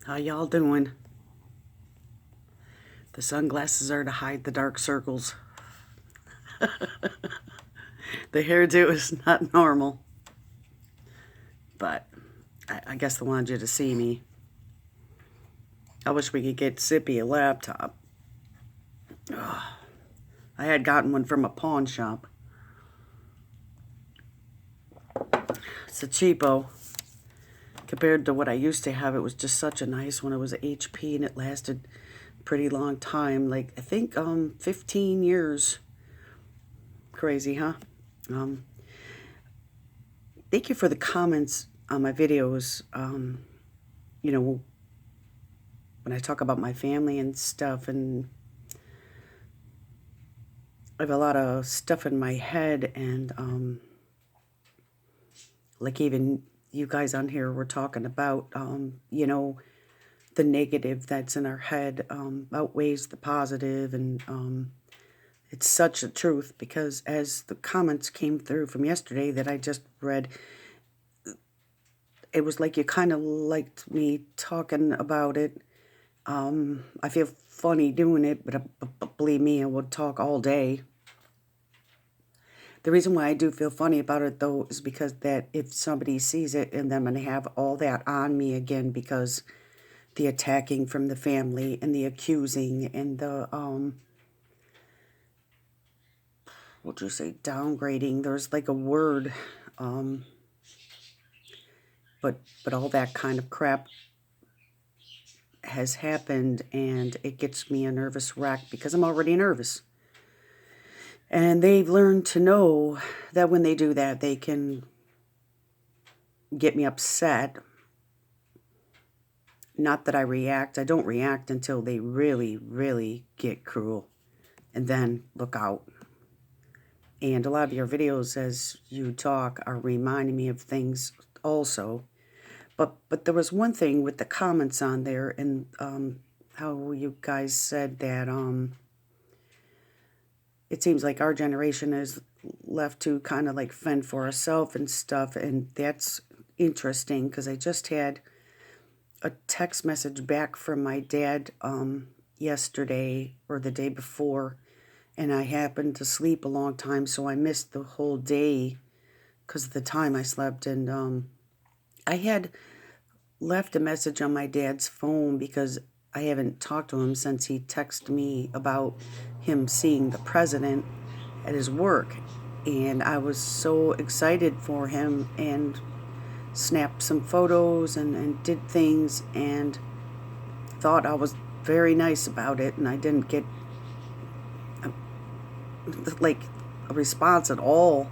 How y'all doing? The sunglasses are to hide the dark circles. The hairdo is not normal. But I guess they wanted you to see me. I wish we could get Sippy a laptop. Ugh. I had gotten one from a pawn shop. It's a cheapo. Compared to what I used to have, it was just such a nice one. It was HP and it lasted a pretty long time. Like, I think 15 years. Crazy, huh? Thank you for the comments on my videos. You know, when I talk about my family and stuff, and I have a lot of stuff in my head, and like even you guys on here were talking about, you know, the negative that's in our head outweighs the positive, and it's such a truth, because as the comments came through from yesterday that I just read, it was like you kind of liked me talking about it. I feel funny doing it, but believe me, I would talk all day. The reason why I do feel funny about it, though, is because that if somebody sees it, and then I'm going to have all that on me again, because the attacking from the family and the accusing and the, what you say, downgrading. There's like a word, but all that kind of crap has happened, and it gets me a nervous wreck because I'm already nervous. And they've learned to know that when they do that, they can get me upset. Not that I react. I don't react until they really, really get cruel. And then look out. And a lot of your videos as you talk are reminding me of things also. But there was one thing with the comments on there, and how you guys said that it seems like our generation is left to kind of like fend for ourselves and stuff, and that's interesting, because I just had a text message back from my dad yesterday or the day before, and I happened to sleep a long time, so I missed the whole day because of the time I slept, and I had left a message on my dad's phone because I haven't talked to him since he texted me about him seeing the president at his work. And I was so excited for him, and snapped some photos and did things, and thought I was very nice about it, and I didn't get like a response at all.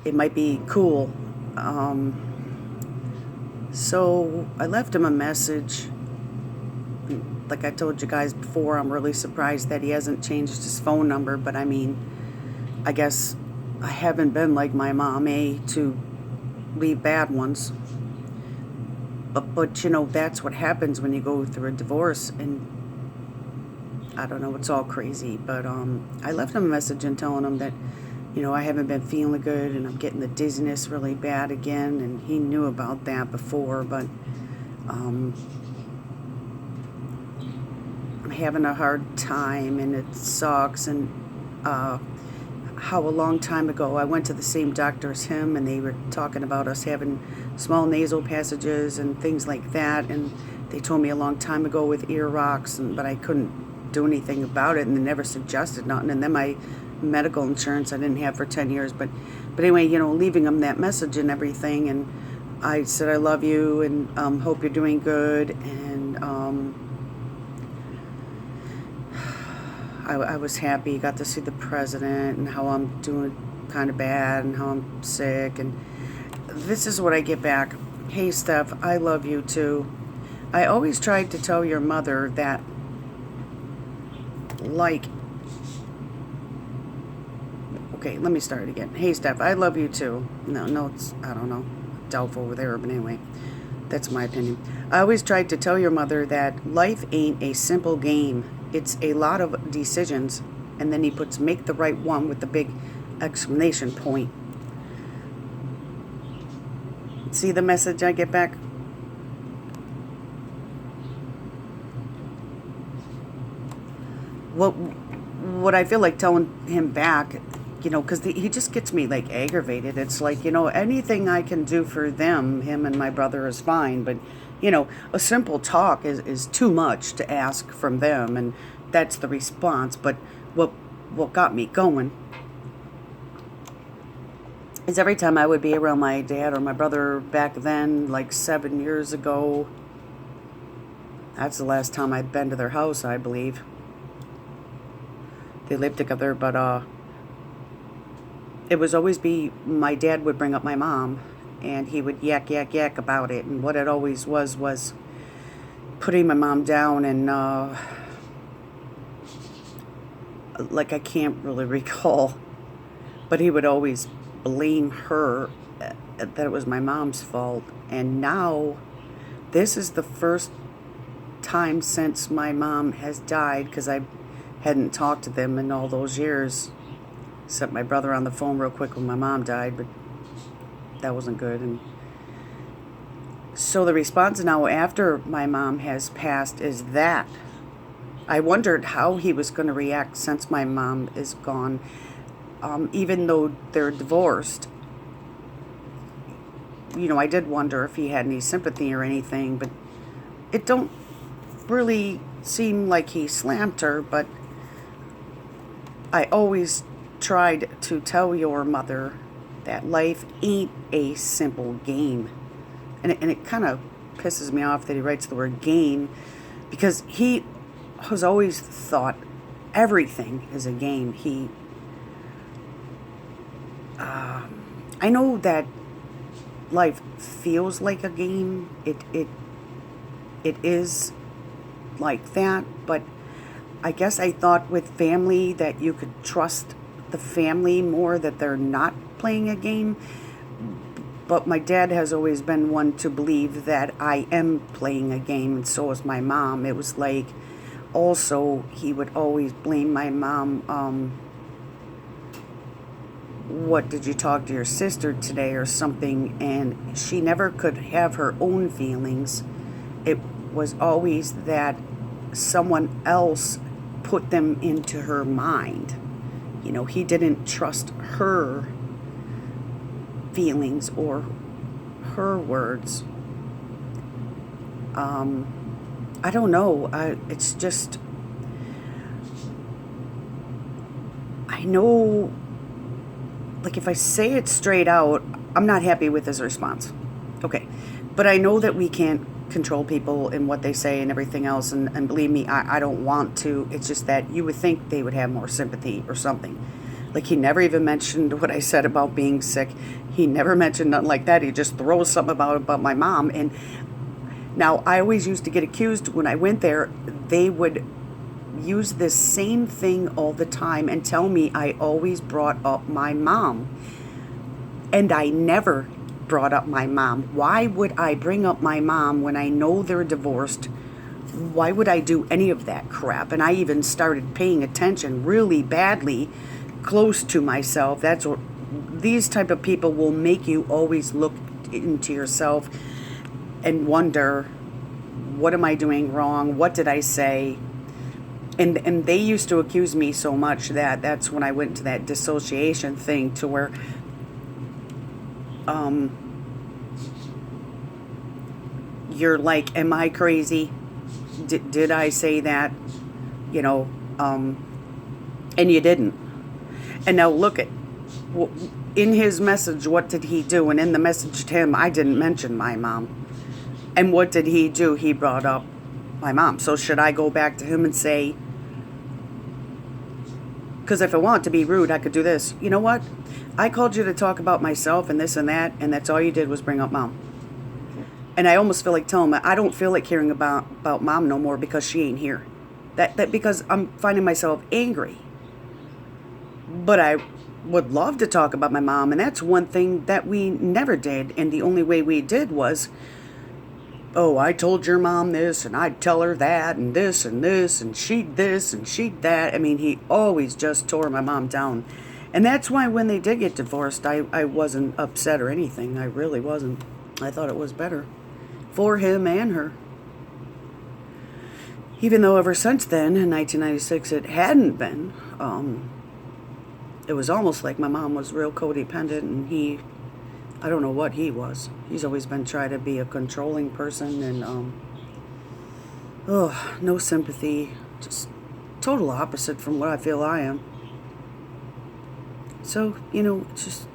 It might be cool. So I left him a message. Like I told you guys before, I'm really surprised that he hasn't changed his phone number, but I mean, I guess I haven't been like my mom, to leave bad ones. But you know, that's what happens when you go through a divorce, and I don't know, it's all crazy. But I left him a message and telling him that, you know, I haven't been feeling good, and I'm getting the dizziness really bad again, and he knew about that before, but I'm having a hard time, and it sucks. And how a long time ago I went to the same doctor as him, and they were talking about us having small nasal passages and things like that, and they told me a long time ago with ear rocks, but I couldn't do anything about it, and they never suggested nothing. And then my medical insurance I didn't have for 10 years, but anyway, you know, leaving them that message and everything, and I said I love you, and hope you're doing good, and I was happy, got to see the president, and how I'm doing kind of bad, and how I'm sick, and this is what I get back. Hey Steph, I love you too. I always tried to tell your mother that, like, okay, let me start again. Hey Steph, I love you too. No, it's, I don't know, doubtful over there, but anyway, that's my opinion. I always tried to tell your mother that life ain't a simple game. It's a lot of decisions. And then he puts make the right one with the big exclamation point. See the message I get back? What I feel like telling him back, because he just gets me like aggravated. It's like, anything I can do for them, him and my brother, is fine. But, a simple talk is too much to ask from them. And that's the response. But what got me going is every time I would be around my dad or my brother back then, like 7 years ago. That's the last time I'd been to their house, I believe. They lived together, but it was always be my dad would bring up my mom, and he would yak about it. And what it always was putting my mom down, and like I can't really recall, but he would always blame her that it was my mom's fault. And now this is the first time since my mom has died, because I hadn't talked to them in all those years, except my brother on the phone real quick when my mom died, but that wasn't good. And so the response now after my mom has passed is that I wondered how he was going to react since my mom is gone. Even though they're divorced, I did wonder if he had any sympathy or anything, but it don't really seem like he slammed her. But I always tried to tell your mother that life ain't a simple game. And it kind of pisses me off that he writes the word game, because he has always thought everything is a game. I know that life feels like a game. It is like that, but I guess I thought with family that you could trust the family more, that they're not playing a game. But my dad has always been one to believe that I am playing a game, and so is my mom. It was like, also, he would always blame my mom. What, did you talk to your sister today or something? And she never could have her own feelings. It was always that someone else put them into her mind. He didn't trust her feelings or her words. I don't know. It's just, I know, like, if I say it straight out, I'm not happy with his response. Okay. But I know that we can't control people and what they say and everything else. And believe me, I don't want to. It's just that you would think they would have more sympathy or something. Like, he never even mentioned what I said about being sick. He never mentioned nothing like that. He just throws something about my mom. And now, I always used to get accused when I went there. They would use this same thing all the time and tell me I always brought up my mom. And I never brought up my mom. Why would I bring up my mom when I know they're divorced? Why would I do any of that crap? And I even started paying attention really badly, close to myself. That's what these type of people will make you always look into yourself and wonder, what am I doing wrong? What did I say? And they used to accuse me so much that that's when I went to that dissociation thing, to where you're like, am I crazy? Did I say that? And you didn't. And now look at, in his message, what did he do? And in the message to him, I didn't mention my mom. And what did he do? He brought up my mom. So should I go back to him and say, because if I want to be rude, I could do this. You know what? I called you to talk about myself and this and that's all you did was bring up mom. And I almost feel like telling him, I don't feel like hearing about mom no more, because she ain't here. That because I'm finding myself angry. But I would love to talk about my mom, and that's one thing that we never did. And the only way we did was, oh, I told your mom this, and I'd tell her that, and this, and she'd this, and she'd that. I mean, he always just tore my mom down. And that's why when they did get divorced, I wasn't upset or anything. I really wasn't. I thought it was better for him and her. Even though ever since then, in 1996, it hadn't been. It was almost like my mom was real codependent, and he, I don't know what he was. He's always been trying to be a controlling person, and no sympathy. Just total opposite from what I feel I am. So, it's just,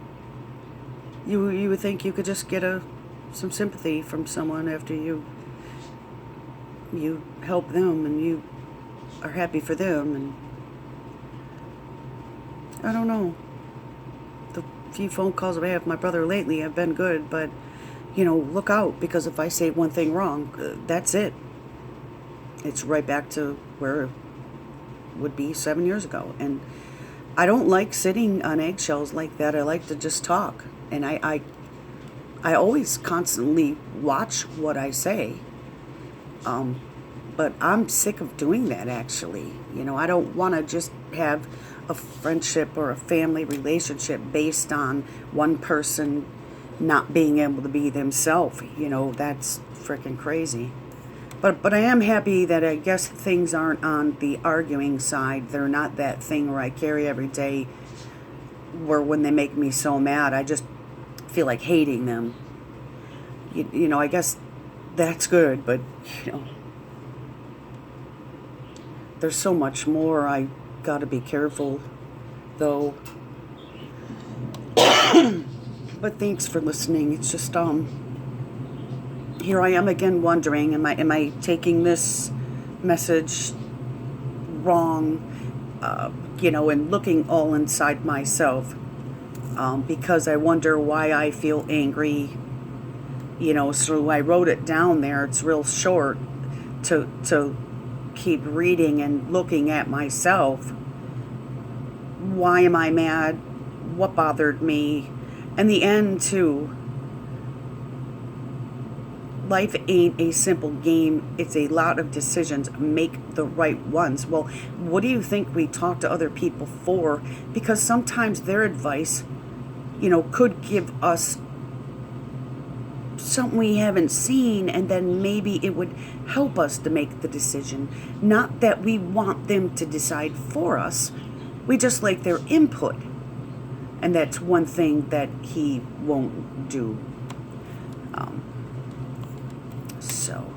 you would think you could just get some sympathy from someone after you help them and you are happy for them, and I don't know. The few phone calls I've had with my brother lately have been good, but look out, because if I say one thing wrong, that's it. It's right back to where it would be 7 years ago, and I don't like sitting on eggshells like that. I like to just talk, and I always constantly watch what I say. But I'm sick of doing that, actually. I don't want to just have a friendship or a family relationship based on one person not being able to be themselves. That's freaking crazy. But I am happy that I guess things aren't on the arguing side. They're not that thing where I carry every day where when they make me so mad, I just feel like hating them. I guess that's good, but, there's so much more. I gotta be careful, though. But thanks for listening. It's just, here I am again wondering, am I taking this message wrong, and looking all inside myself, because I wonder why I feel angry, so I wrote it down there. It's real short to keep reading and looking at myself. Why am I mad? What bothered me? And the end, too. Life ain't a simple game. It's a lot of decisions. Make the right ones. Well, what do you think we talk to other people for? Because sometimes their advice, could give us something we haven't seen, and then maybe it would help us to make the decision. Not that we want them to decide for us. We just like their input. And that's one thing that he won't do. So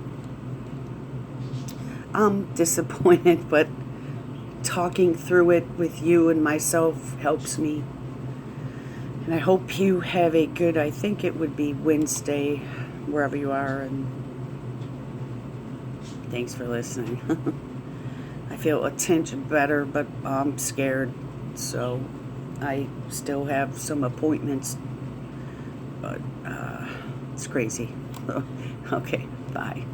I'm disappointed, but talking through it with you and myself helps me. And I hope you have a good, I think it would be Wednesday, wherever you are, and thanks for listening. I feel a tinge better, but I'm scared, so I still have some appointments, but it's crazy. Okay, bye.